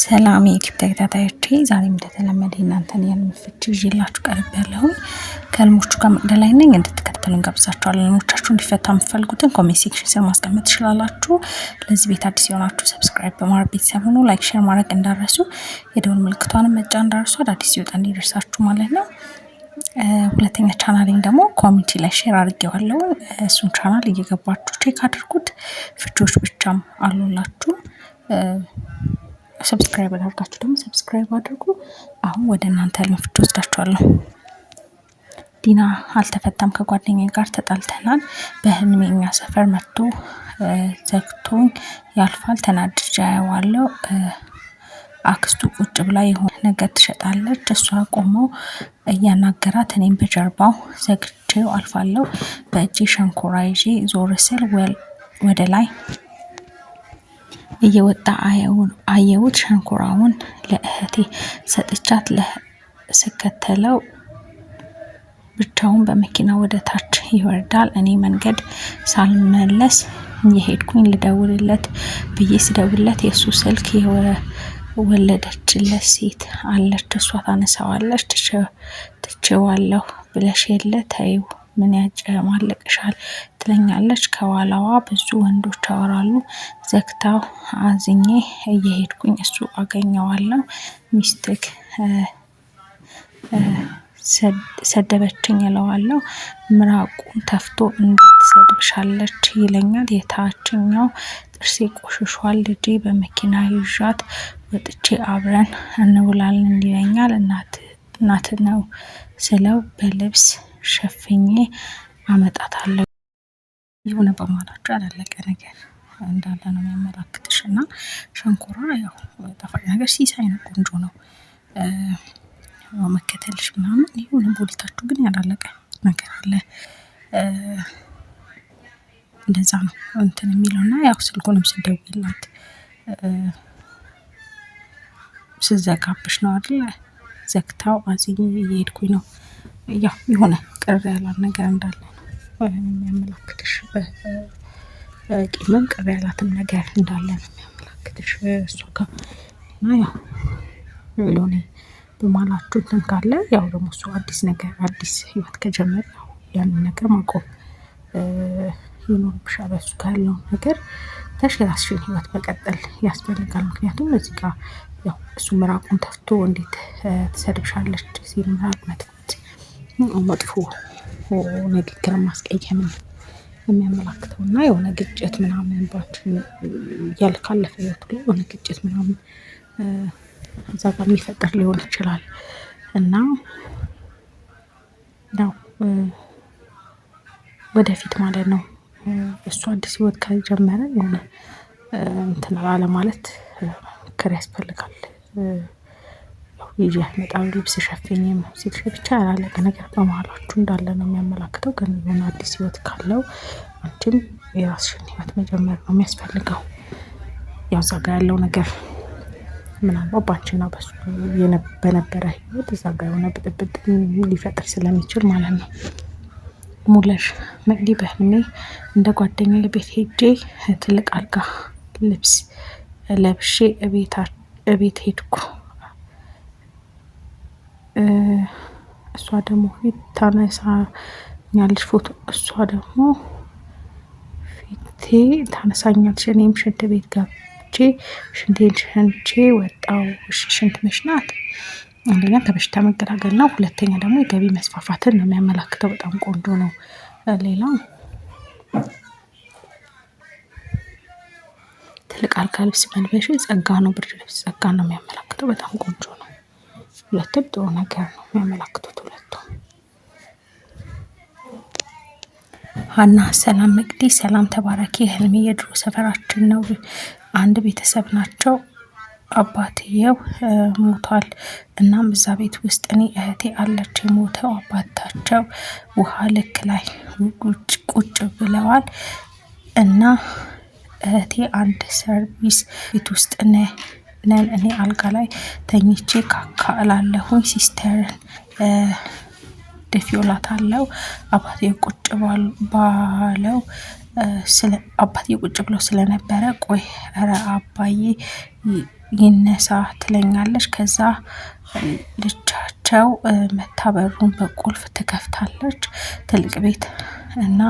ሰላም የዩቲዩብ ተከታታዮቼ፣ ዛሬም እንደተለመደ እናንተን የህልም ፍቺ ይዤላችሁ ቀርቤያለሁ። ከህልሞቹ ጋር መቅደላይ ነኝ። እንድትከታተሉን ጋብዛችኋለሁ። ህልሞቻችሁ እንዲፈታ የምትፈልጉትን ኮሜንት ሴክሽን ስር ማስቀመጥ ትችላላችሁ። ለዚህ ቤት አዲስ የሆናችሁ ሰብስክራይብ በማድረግ ቤተሰብ ሁኑ። ላይክ፣ ሼር ማድረግ እንዳረሱ፣ የደወል ምልክቷንም መጫን እንዳረሱ፣ አዳዲስ ሲወጣ እንዲደርሳችሁ ማለት ነው። ሁለተኛ ቻናሌን ደግሞ ኮሚኒቲ ላይ ሼር አድርጌዋለሁ። እሱን ቻናል እየገባችሁ ቼክ አድርጉት። ፍቺዎች ብቻም አሉላችሁ። ሰብስክራይብ አድርጋችሁ ደግሞ ሰብስክራይብ አድርጉ። አሁን ወደ እናንተ ህልም ፍቺ ወስዳችኋለሁ። ዲና አልተፈታም፣ ከጓደኛዬ ጋር ተጣልተናል። በህልሜ እኛ ሰፈር መጥቶ ዘግቶኝ ያልፋል። ተናድጄ አየዋለሁ። አክስቱ ቁጭ ብላ የሆነ ነገር ትሸጣለች። እሷ ቆመው እያናገራት፣ እኔም በጀርባው ዘግቼው አልፋለሁ። በእጄ ሸንኮራ ይዤ ዞር ስል ወደ ላይ እየወጣ አየሁት። ሸንኮራውን ለእህቴ ሰጥቻት ስከተለው ብቻውን በመኪና ወደ ታች ይወርዳል። እኔ መንገድ ሳልመለስ የሄድኩኝ ልደውልለት ብዬ ስደውልለት የእሱ ስልክ የወለደችለት ሴት አለች። እሷ ታነሳዋለች። ትቼዋለሁ ብለሽ የለ ተይው፣ ምን ያጨማልቅሻል ትለኛለች። ከኋላዋ ብዙ ወንዶች ያወራሉ። ዘግታው አዝኜ እየሄድኩኝ እሱ አገኘዋለሁ። ሚስትክ ሰደበችኝ እለዋለሁ። ምራቁን ተፍቶ እንዴት ትሰድብሻለች ይለኛል። የታችኛው ጥርሴ ቆሽሿል። ልጄ በመኪና ይዣት ወጥቼ አብረን እንውላለን ይለኛል። እናት ነው ስለው በልብስ ሸፍኜ አመጣታለሁ። የሆነ በማላቸው ያላለቀ ነገር እንዳለ ነው የሚያመላክትሽ። እና ሸንኮራ ያው ጣፋጭ ነገር ሲሳይ ነው፣ ቆንጆ ነው። መከተልሽ ምናምን የሆነ ቦልታችሁ ግን ያላለቀ ነገር አለ። እንደዛ ነው እንትን የሚለው። እና ያው ስልኩንም ስደውይላት ስዘጋብሽ ነው አይደል? ዘግታው አዝኜ እየሄድኩኝ ነው። ያው የሆነ ቅር ያላት ነገር እንዳለ ነው የሚያመላክትሽ። ቂምም ቅር ያላትም ነገር እንዳለ ነው የሚያመላክትሽ እሷ ጋር። እና ያው የሆነ በማላችሁ እንትን ካለ ያው ደግሞ እሱ አዲስ ነገር አዲስ ህይወት ከጀመረ ያንን ነገር ማቆም ይኖርብሻል። እሱ ጋር ያለውን ነገር የራስሽን ህይወት መቀጠል ያስፈልጋል። ምክንያቱም እዚህ ጋር ያው እሱ ምራቁን ተፍቶ እንዴት ትሰድብሻለች ሲል ምራቅ መጥፋት መጥፎ ንግግር ማስቀየም የሚያመላክተው። እና የሆነ ግጭት ምናምን ባችን ያልካለፈ ህይወቱ ላይ የሆነ ግጭት ምናምን እዛ ጋር የሚፈጠር ሊሆን ይችላል። እና ያው ወደፊት ማለት ነው እሱ አዲስ ህይወት ከጀመረ የሆነ እንትን አለ ማለት ምክር ያስፈልጋል። ይዤ አልመጣም ልብስ ሸፍኜም ሲልሽ ብቻ ያላለቀ ነገር በመሀላችሁ እንዳለ ነው የሚያመላክተው። ግን የሆነ አዲስ ህይወት ካለው አንቺም የራስሽን ህይወት መጀመር ነው የሚያስፈልገው። ያው እዛ ጋር ያለው ነገር ምናልባት ባንቺና በሱ በነበረ ህይወት እዛ ጋር የሆነ ብጥብጥ ሊፈጥር ስለሚችል ማለት ነው። ሙለሽ መቅዲ በህልሜ እንደ ጓደኛዬ ቤት ሄጄ ትልቅ አልጋ ልብስ ለብሼ እቤት ሄድኩ። እሷ ደግሞ ፊት ታነሳኛለች ፎቶ። እሷ ደግሞ ፊቴ ታነሳኛለች። እኔም ሽንት ቤት ገብቼ ሽንቴን ሸንቼ ወጣው። እሺ ሽንት መሽናት አንደኛ ከበሽታ መገላገል ነው። ሁለተኛ ደግሞ የገቢ መስፋፋትን ነው የሚያመላክተው። በጣም ቆንጆ ነው። ሌላው ትልቅ አልጋ ልብስ መልበሽ ጸጋ ነው፣ ብርድ ልብስ ጸጋ ነው የሚያመላክተው። በጣም ቆንጆ ነው። ሁለቱም ጥሩ ነገር ነው የሚያመላክቱት ሁለቱም። ሀና ሰላም መቅዲ ሰላም ተባረኪ። ህልሜ የድሮ ሰፈራችን ነው። አንድ ቤተሰብ ናቸው። አባትየው ሞቷል። እናም እዛ ቤት ውስጥ እኔ እህቴ አለች። የሞተው አባታቸው ውሃ ልክ ላይ ቁጭ ብለዋል እና እህቴ አንድ ሰርቪስ ቤት ውስጥ ነን። እኔ አልጋ ላይ ተኝቼ ካካ እላለሁኝ። ሲስተርን ደፊውላት አለው። አባቴ ቁጭ ባለው ስለ አባቴ ቁጭ ብሎ ስለነበረ ቆይ ኧረ አባዬ ይነሳ ትለኛለች። ከዛ ልጃቸው መታበሩን በቁልፍ ትከፍታለች። ትልቅ ቤት እና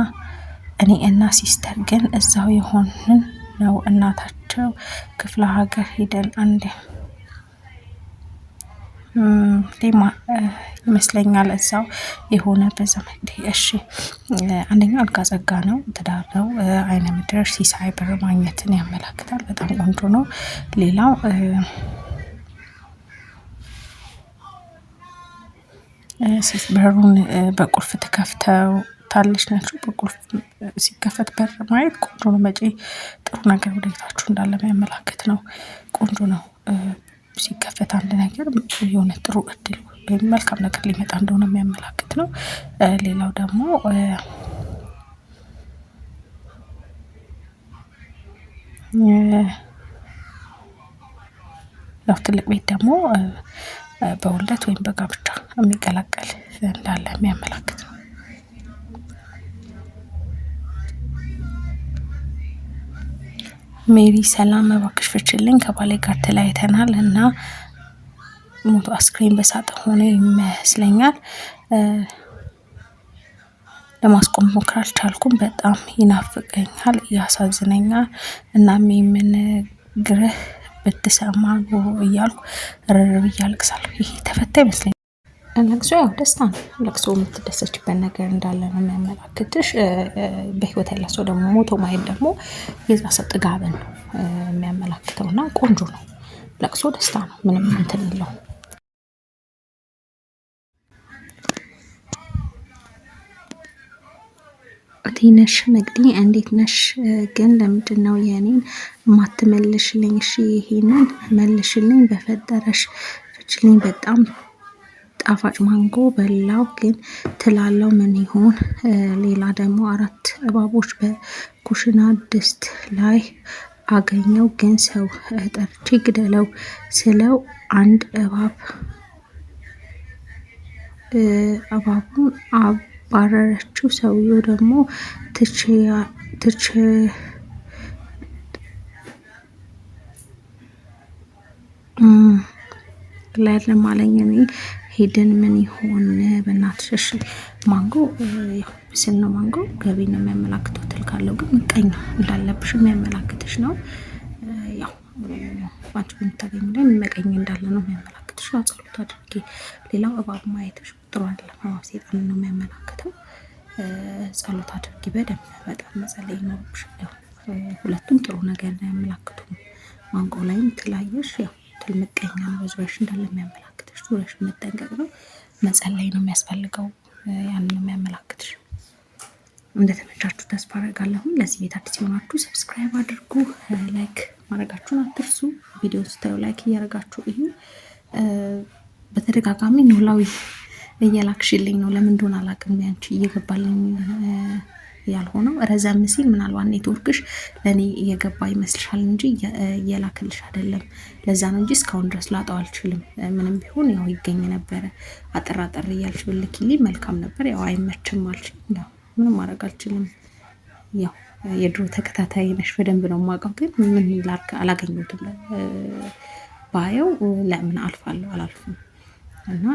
እኔ እና ሲስተር ግን እዛው የሆንን ነው። እናታቸው ክፍለ ሀገር ሄደን አንዴ ይመስለኛል እዛው የሆነ በዘመድ። እሺ አንደኛው አልጋ ጸጋ ነው፣ ትዳር ነው፣ አይነ ምድር ሲሳይ ብር ማግኘትን ያመላክታል። በጣም ቆንጆ ነው። ሌላው በሩን በቁልፍ ትከፍተው ታለች ናቸው። በቁልፍ ሲከፈት በር ማየት ቆንጆ ነው። መጪ ጥሩ ነገር ወደ ቤታችሁ እንዳለ የሚያመላክት ነው። ቆንጆ ነው። ሲከፈት አንድ ነገር የሆነ ጥሩ እድል ወይም መልካም ነገር ሊመጣ እንደሆነ የሚያመላክት ነው። ሌላው ደግሞ ያው ትልቅ ቤት ደግሞ በውልደት ወይም በጋብቻ የሚቀላቀል እንዳለ የሚያመላክት ነው። ሜሪ ሰላም እባክሽ ፍችልኝ፣ ከባሌ ጋር ተለያይተናል እና ሞቶ አስክሬን በሳጥን ሆኖ ይመስለኛል። ለማስቆም ሞክር አልቻልኩም። በጣም ይናፍቀኛል፣ ያሳዝነኛል። እናም የምነግርህ ብትሰማ ኖሮ እያልኩ ርር ብዬ አለቅሳለሁ። ይሄ ተፈታ ይመስለኛል። ለቅሶ ያው ደስታ ነው። ለቅሶ የምትደሰችበት ነገር እንዳለ ነው የሚያመላክትሽ። በህይወት ያለ ሰው ደግሞ ሞቶ ማየት ደግሞ የዛ ሰው ጥጋብን ነው የሚያመላክተው እና ቆንጆ ነው። ለቅሶ ደስታ ነው፣ ምንም እንትን የለውም። ቴነሽ መግዲ እንዴት ነሽ? ግን ለምንድን ነው የኔን ማትመልሽልኝ? እሺ ይሄንን መልሽልኝ በፈጠረሽ ፍችልኝ። በጣም ጣፋጭ ማንጎ በላው ግን ትላለው ምን ይሆን? ሌላ ደግሞ 4 እባቦች በኩሽና ድስት ላይ አገኘው ግን ሰው ጠርቼ ግደለው ስለው አንድ እባቡን አባረረችው። ሰውየው ደግሞ ላይለም አለኝ። እኔ ሄድን ምን ይሆን በእናትሽ? ማንጎ ያው ብስል ነው። ማንጎ ገቢ ነው የሚያመላክተው። ትል ካለው ግን ምቀኛ እንዳለብሽ የሚያመላክትሽ ነው። ያው ባንቺ በምታገኙ ላይ መቀኝ እንዳለ ነው የሚያመላክትሽ። ጸሎት አድርጊ። ሌላው እባብ ማየትሽ ጥሩ አይደለም። እባብ ሴጣን ነው የሚያመላክተው። ጸሎት አድርጊ በደንብ በጣም መጸለይ ይኖርብሻል። ሁለቱም ጥሩ ነገር ነው ያመላክቱ። ማንጎ ላይም ትላየሽ ያው ትል ምቀኛ ነው በዙሪያሽ እንዳለ የሚያመላክትሽ። ዙሪያሽ መጠንቀቅ ነው፣ መጸለይ ነው የሚያስፈልገው። ያንን ነው የሚያመላክትሽ። እንደተመቻችሁ ተስፋ አደርጋለሁ። ለዚህ ቤት አዲስ የሆናችሁ ሰብስክራይብ አድርጉ፣ ላይክ ማድረጋችሁን አትርሱ። ቪዲዮ ስታዩ ላይክ እያደረጋችሁ እዩ። በተደጋጋሚ ኖላዊ እየላክሽልኝ ነው፣ ለምን እንደሆነ አላውቅም። ያንቺ እየገባልኝ ያልሆነው ረዘም ሲል ምናልባት ኔትወርክሽ ለእኔ እየገባ ይመስልሻል እንጂ እየላክልሽ አይደለም። ለዛ ነው እንጂ እስካሁን ድረስ ላጣው አልችልም። ምንም ቢሆን ያው ይገኝ ነበረ። አጠራጠር እያልሽ ብልኪልኝ መልካም ነበር። ያው አይመችም አልሽ፣ ያው ምንም ማድረግ አልችልም። ያው የድሮ ተከታታይ ነሽ፣ በደንብ ነው የማውቀው። ግን ምን ላድርግ አላገኘሁትም። ባየው ለምን አልፋለሁ አላልፍም። እና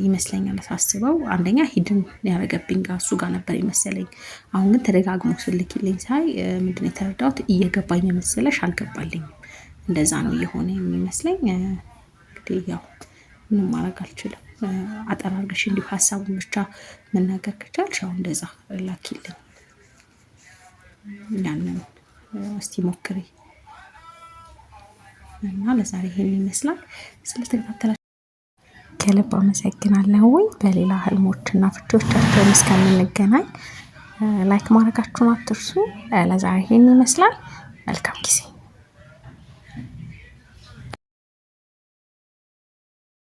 ይመስለኛል ሳስበው አንደኛ ሂድን ያደረገብኝ ጋር እሱ ጋር ነበር የመሰለኝ። አሁን ግን ተደጋግሞ ስልክልኝ ሳይ ምንድን የተረዳሁት እየገባኝ የመሰለሽ አልገባልኝም። እንደዛ ነው እየሆነ የሚመስለኝ። እንግዲህ ያው ምንም ማድረግ አልችልም። አጠራርገሽ እንዲሁ ሀሳቡን ብቻ መናገር ከቻልሽ ያው እንደዛ ላኪልኝ። ያንን እስቲ ሞክሪ እና ለዛሬ ይሄን ይመስላል። ስለተከታተላችሁ ከልብ አመሰግናለሁ። በሌላ ህልሞችና ፍቾቻችን እስከምንገናኝ ላይክ ማድረጋችሁን አትርሱ። ለዛሬ ይሄን ይመስላል። መልካም ጊዜ